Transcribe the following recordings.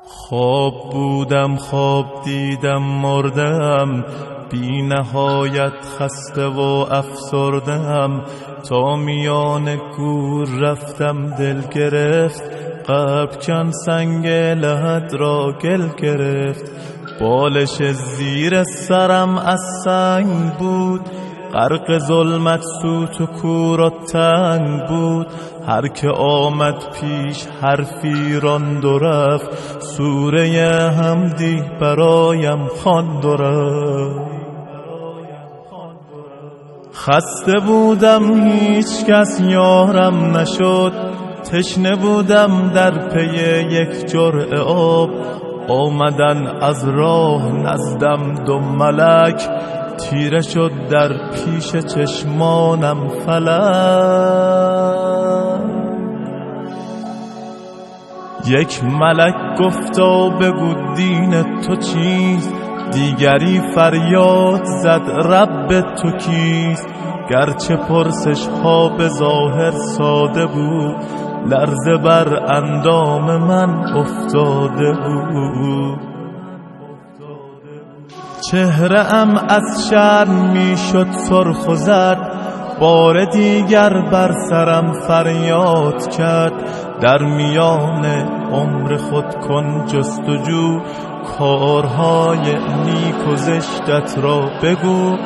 خواب بودم خواب دیدم مردم، بی نهایت خسته و افسردم. تا میان گور رفتم دل گرفت، قبکن سنگ لحد را گل گرفت. بالش زیر سرم از سنگ بود، غرق ظلمت سوت و کور و تنگ بود. هر که آمد پیش حرفی راند و رفت، سوره حمدی برایم خواند و رفت. خسته بودم هیچ کس یارم نشد، تشنه بودم در پی یک جرعه آب. آمدن از راه نزدم دو ملک، تیره شد در پیش چشمانم فلک. یک ملک گفتا بگو دین تو چیست، دیگری فریاد زد رب تو کیست. گرچه پرسش ها به ظاهر ساده بود، لرزه بر اندام من افتاده بود. چهره ام از شرم می شد سرخ و زرد، بار دیگر بر سرم فریاد کرد. در میان عمر خود کن جستجو، کارهای نیک و زشتت را بگو.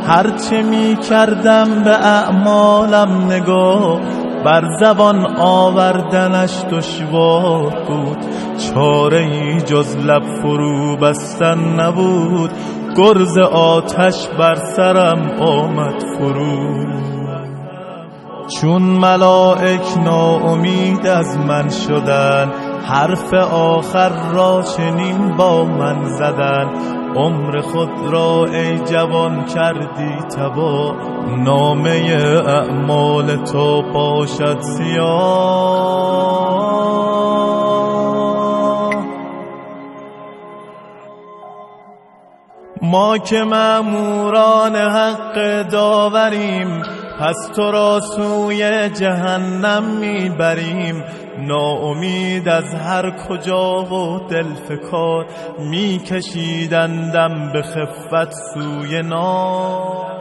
هرچه می کردم به اعمالم نگاه، بر زبان آوردنش دشوار بود. چاره ای جز لب فرو بستن نبود، گرز آتش بر سرم آمد فرو. چون ملائک ناامید از من شدن، حرف آخر را چنین با من زدن. عمر خود را ای جوان کردی تباه، نامه اعمال تو باشد سیاه. ما که مأموران حق داوریم، پس تو را سوی جهنم میبریم. ناامید از هر کجا و دلفکار، میکشیدندم به خفت سوی نار.